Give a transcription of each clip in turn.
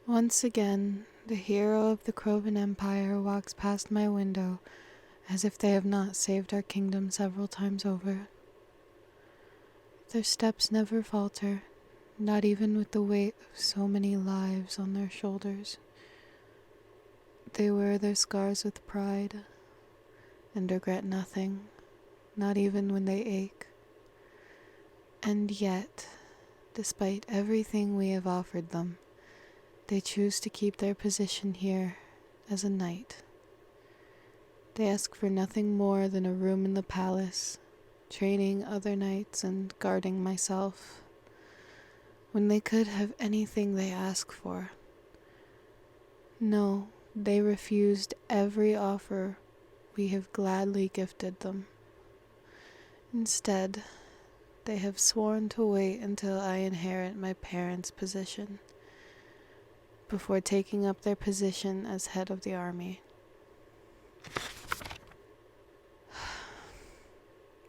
Once again, the hero of the Crovan Empire walks past my window as if they have not saved our kingdom several times over. Their steps never falter, not even with the weight of so many lives on their shoulders. They wear their scars with pride and regret nothing, not even when they ache. And yet, despite everything we have offered them, they choose to keep their position here as a knight. They ask for nothing more than a room in the palace, training other knights and guarding myself, when they could have anything they ask for. No, they refused every offer we have gladly gifted them. Instead, they have sworn to wait until I inherit my parents' position before taking up their position as head of the army.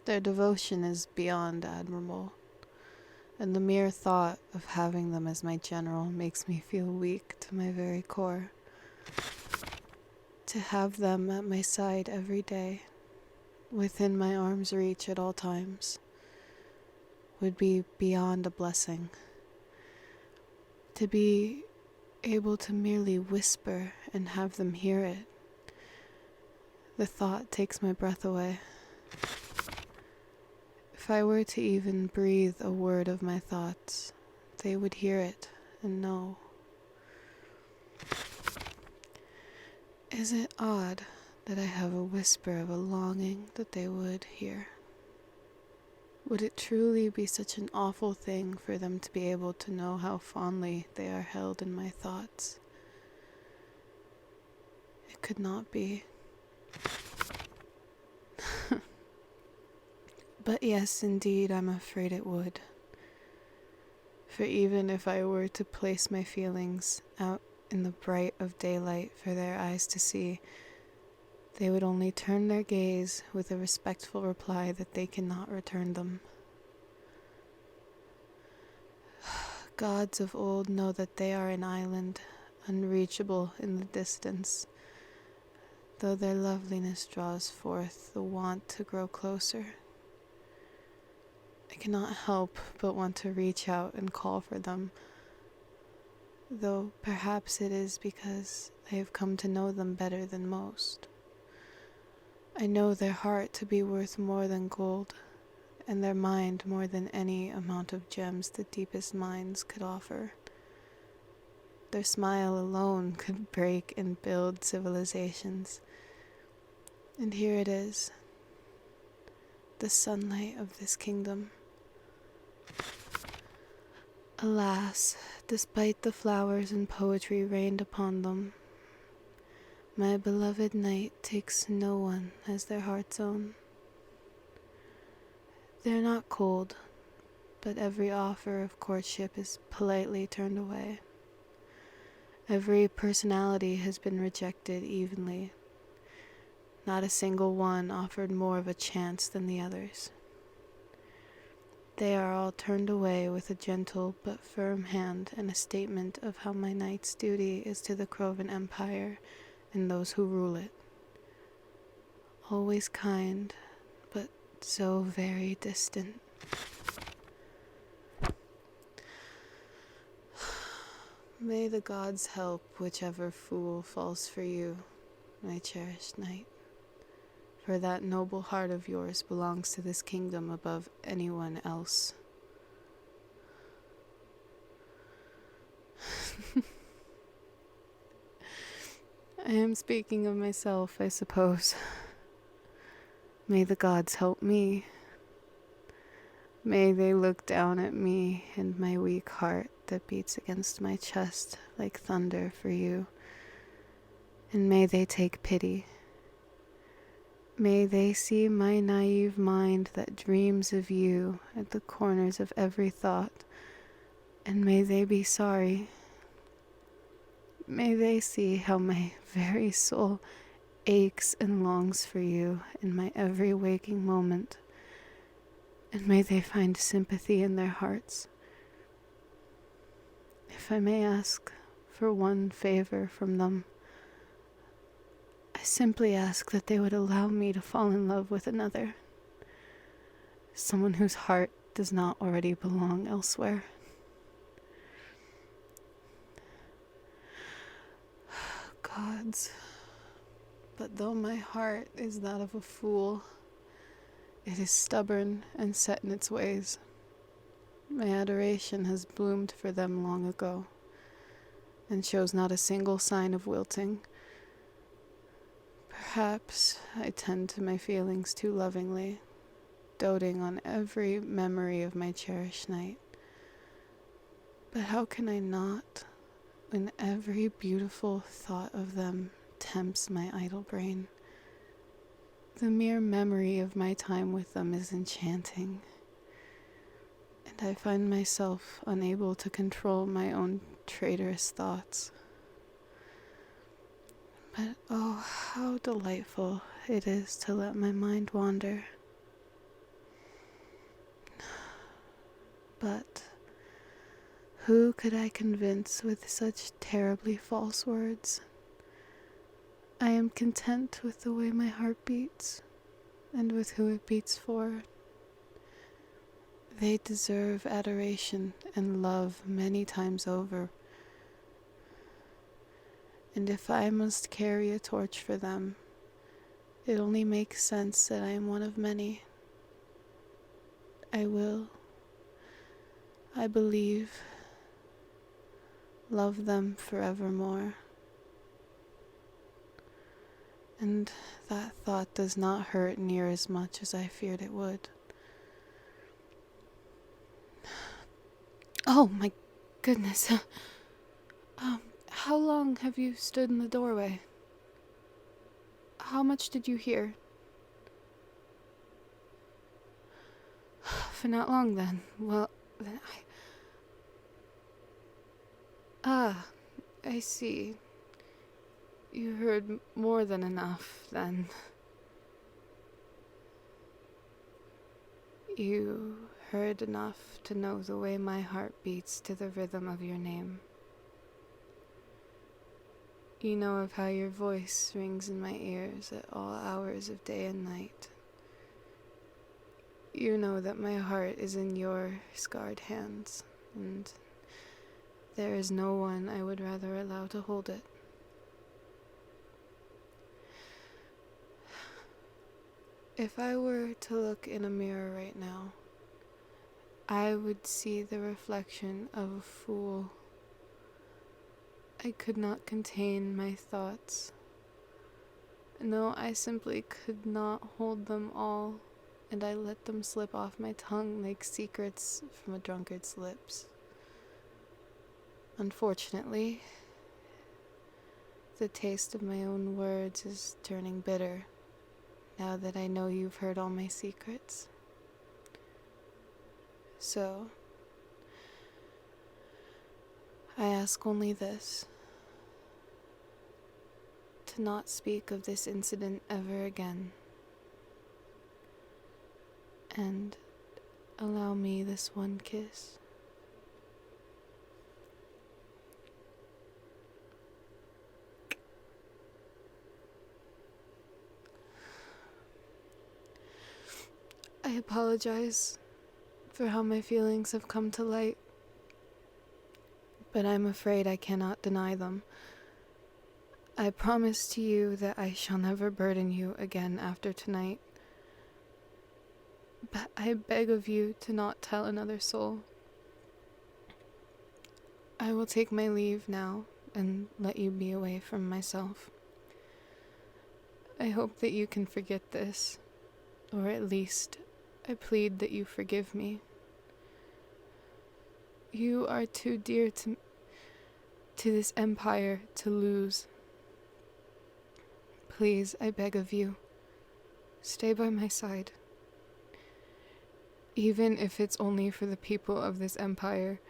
Their devotion is beyond admirable, and the mere thought of having them as my general makes me feel weak to my very core. To have them at my side every day, within my arm's reach at all times, would be beyond a blessing. To be able to merely whisper and have them hear it, the thought takes my breath away. If I were to even breathe a word of my thoughts, they would hear it and know. Is it odd that I have a whisper of a longing that they would hear? Would it truly be such an awful thing for them to be able to know how fondly they are held in my thoughts? It could not be. But yes, indeed, I'm afraid it would. For even if I were to place my feelings out in the bright of daylight for their eyes to see, they would only turn their gaze with a respectful reply that they cannot return them. Gods of old know that they are an island, unreachable in the distance, though their loveliness draws forth the want to grow closer. I cannot help but want to reach out and call for them, though perhaps it is because I have come to know them better than most. I know their heart to be worth more than gold, and their mind more than any amount of gems the deepest minds could offer. Their smile alone could break and build civilizations. And here it is, the sunlight of this kingdom. Alas, despite the flowers and poetry rained upon them, my beloved knight takes no one as their heart's own. They are not cold, but every offer of courtship is politely turned away. Every personality has been rejected evenly. Not a single one offered more of a chance than the others. They are all turned away with a gentle but firm hand and a statement of how my knight's duty is to the Crovan Empire and those who rule it. Always kind, but so very distant. May the gods help whichever fool falls for you, my cherished knight. For that noble heart of yours belongs to this kingdom above anyone else. I am speaking of myself, I suppose. May the gods help me. May they look down at me and my weak heart that beats against my chest like thunder for you, and may they take pity. May they see my naive mind that dreams of you at the corners of every thought, and may they be sorry. May they see how my very soul aches and longs for you in my every waking moment, and may they find sympathy in their hearts. If I may ask for one favor from them, I simply ask that they would allow me to fall in love with another, someone whose heart does not already belong elsewhere. Gods, but though my heart is that of a fool, it is stubborn and set in its ways. My adoration has bloomed for them long ago, and shows not a single sign of wilting. Perhaps I tend to my feelings too lovingly, doting on every memory of my cherished night. But how can I not, when every beautiful thought of them tempts my idle brain? The mere memory of my time with them is enchanting, and I find myself unable to control my own traitorous thoughts. But oh, how delightful it is to let my mind wander. But who could I convince with such terribly false words? I am content with the way my heart beats, and with who it beats for. They deserve adoration and love many times over. And if I must carry a torch for them, it only makes sense that I am one of many. I will, I believe, love them forevermore. And that thought does not hurt near as much as I feared it would. Oh my goodness. How long have you stood in the doorway? How much did you hear? For not long then. Well, then I see. You heard more than enough, then. You heard enough to know the way my heart beats to the rhythm of your name. You know of how your voice rings in my ears at all hours of day and night. You know that my heart is in your scarred hands, and there is no one I would rather allow to hold it. If I were to look in a mirror right now, I would see the reflection of a fool. I could not contain my thoughts. No, I simply could not hold them all, and I let them slip off my tongue like secrets from a drunkard's lips. Unfortunately, the taste of my own words is turning bitter, now that I know you've heard all my secrets. So, I ask only this: to not speak of this incident ever again, and allow me this one kiss. I apologize for how my feelings have come to light, but I'm afraid I cannot deny them. I promise to you that I shall never burden you again after tonight, but I beg of you to not tell another soul. I will take my leave now and let you be away from myself. I hope that you can forget this, or at least I plead that you forgive me. You are too dear to this empire to lose. Please, I beg of you, stay by my side. Even if it's only for the people of this empire,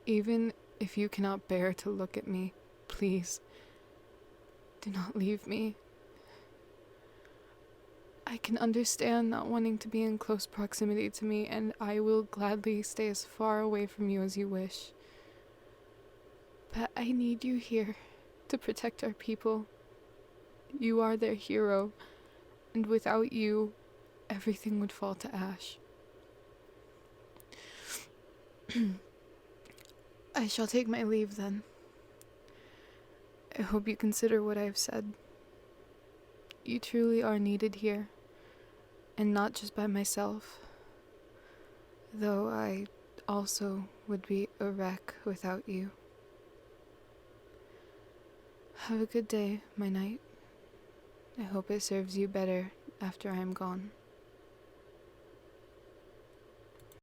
even if you cannot bear to look at me, please, do not leave me. I can understand not wanting to be in close proximity to me, and I will gladly stay as far away from you as you wish. But I need you here to protect our people. You are their hero, and without you, everything would fall to ash. I shall take my leave then. I hope you consider what I have said. You truly are needed here, and not just by myself, though I also would be a wreck without you. Have a good day, my knight. I hope it serves you better after I am gone.